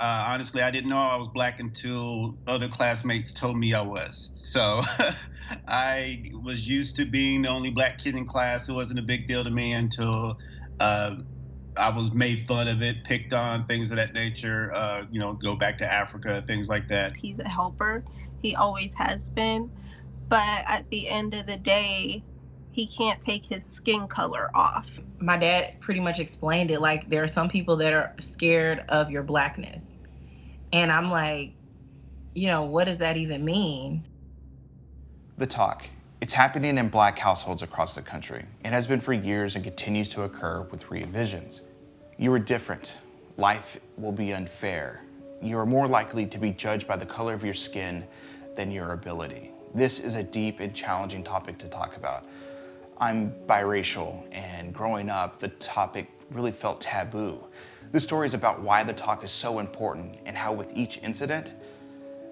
Honestly, I didn't know I was black until other classmates told me I was. So I was used to being the only black kid in class. It wasn't a big deal to me until uh, I was made fun of it, picked on, things of that nature. Go back to Africa, things like that. He's a helper. He always has been. But at the end of the day, he can't take his skin color off. My dad pretty much explained it like there are some people that are scared of your blackness. And I'm like, what does that even mean? The talk. It's happening in black households across the country. It has been for years and continues to occur with revisions. You are different. Life will be unfair. You are more likely to be judged by the color of your skin than your ability. This is a deep and challenging topic to talk about. I'm biracial, and growing up, the topic really felt taboo. This story is about why the talk is so important and how with each incident,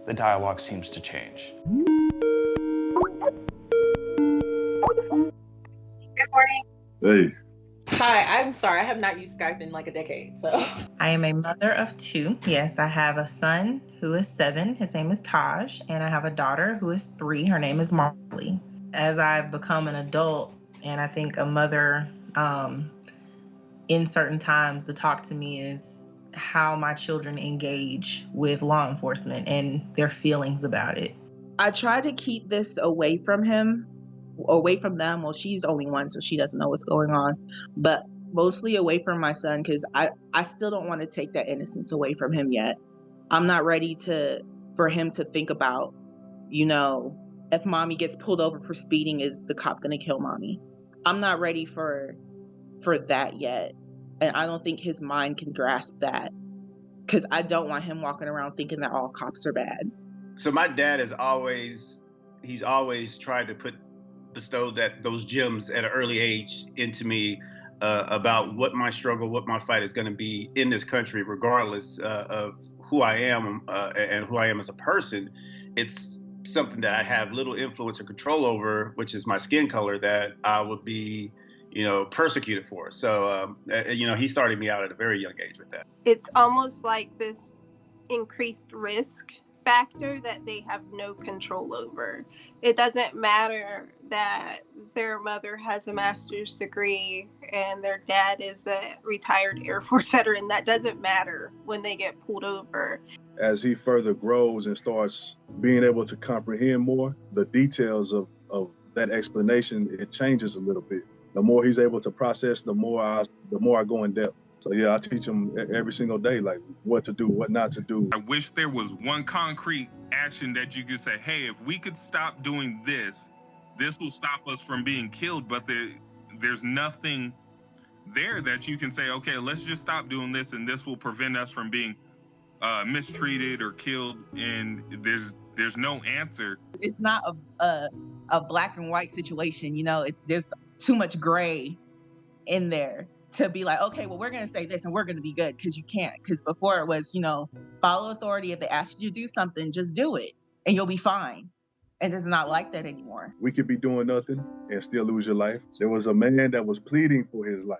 the dialogue seems to change. Good morning. Hey. Hi, I'm sorry. I have not used Skype in like a decade, so. I am a mother of 2. Yes, I have a son who is 7. His name is Taj, and I have a daughter who is 3. Her name is Marley. As I've become an adult, and I think a mother, in certain times, the talk to me is how my children engage with law enforcement and their feelings about it. I try to keep this away from him, away from them. Well, she's only 1, so she doesn't know what's going on, but mostly away from my son, because I still don't want to take that innocence away from him yet. I'm not ready for him to think about, if mommy gets pulled over for speeding, is the cop going to kill mommy? I'm not ready for that yet. And I don't think his mind can grasp that, because I don't want him walking around thinking that all cops are bad. So my dad he's always tried to bestow those gems at an early age into me, about what my struggle, what my fight is going to be in this country, regardless of who I am and who I am as a person. It's something that I have little influence or control over, which is my skin color, that I would be, persecuted for. So, he started me out at a very young age with that. It's almost like this increased risk factor that they have no control over. It doesn't matter that their mother has a master's degree and their dad is a retired Air Force veteran. That doesn't matter when they get pulled over. As he further grows and starts being able to comprehend more, the details of that explanation, it changes a little bit. The more he's able to process, the more I go in depth. So yeah, I teach him every single day, like what to do, what not to do. I wish there was one concrete action that you could say, hey, if we could stop doing this, this will stop us from being killed. But there's nothing there that you can say, okay, let's just stop doing this and this will prevent us from being mistreated or killed. And there's no answer. It's not a black and white situation, there's too much gray in there to be like, okay, well, we're going to say this and we're going to be good, because you can't. Because before it was, follow authority. If they ask you to do something, just do it and you'll be fine. And it's not like that anymore. We could be doing nothing and still lose your life. There was a man that was pleading for his life.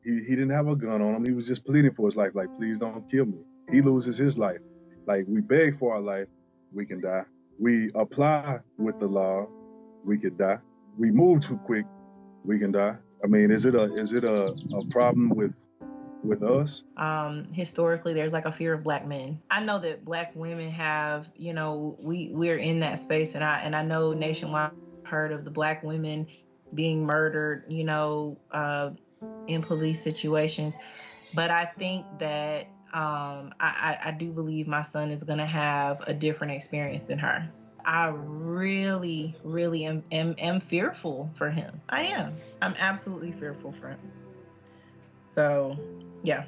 He didn't have a gun on him. He was just pleading for his life, like, please don't kill me. He loses his life. Like, we beg for our life, we can die. We apply with the law, we could die. We move too quick, we can die. I mean, is it a problem with us? Historically, there's like a fear of black men. I know that black women have, we're in that space, and I know nationwide heard of the black women being murdered, in police situations. But I think that I do believe my son is going to have a different experience than her. I really, really am fearful for him. I am. I'm absolutely fearful for him. So, yeah.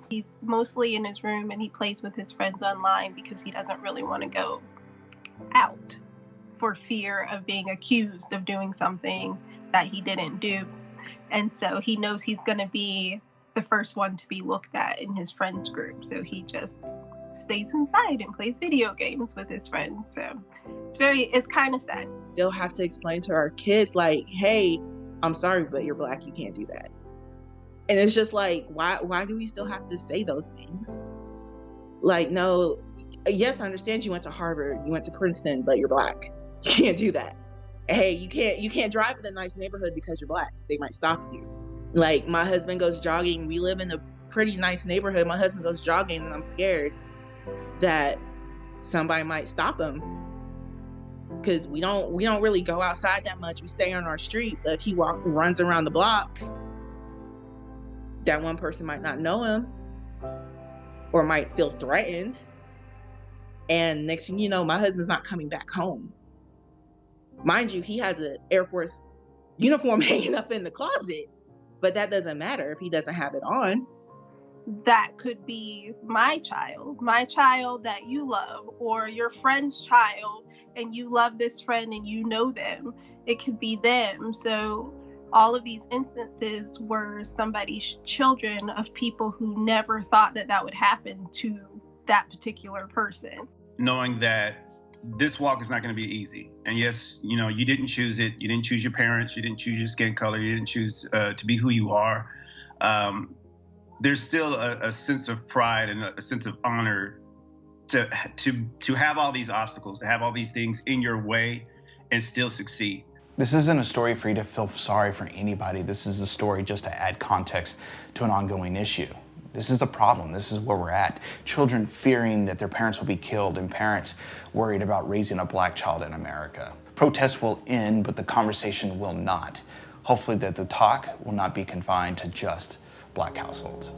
He's mostly in his room and he plays with his friends online because he doesn't really want to go out for fear of being accused of doing something that he didn't do. And so he knows he's going to be the first one to be looked at in his friends group. So he just stays inside and plays video games with his friends. So it's kind of sad. They'll have to explain to our kids, like, hey, I'm sorry, but you're black, you can't do that. And it's just like, why do we still have to say those things? Like, no, yes, I understand you went to Harvard, you went to Princeton, but you're black. You can't do that. Hey, you can't drive in a nice neighborhood because you're black. They might stop you. Like, my husband goes jogging. We live in a pretty nice neighborhood. My husband goes jogging, and I'm scared that somebody might stop him, because we don't really go outside that much. We stay on our street. But if he runs around the block, that one person might not know him or might feel threatened. And next thing you know, my husband's not coming back home. Mind you, he has an Air Force uniform hanging up in the closet, but that doesn't matter if he doesn't have it on. That could be my child that you love, or your friend's child, and you love this friend and you know them. It could be them. So all of these instances were somebody's children of people who never thought that that would happen to that particular person. Knowing that this walk is not going to be easy. And yes, you know, you didn't choose it. You didn't choose your parents. You didn't choose your skin color. You didn't choose to be who you are. There's still a sense of pride and a sense of honor to have all these obstacles, to have all these things in your way and still succeed. This isn't a story for you to feel sorry for anybody. This is a story just to add context to an ongoing issue. This is a problem. This is where we're at. Children fearing that their parents will be killed, and parents worried about raising a black child in America. Protests will end, but the conversation will not. Hopefully that the talk will not be confined to just black households.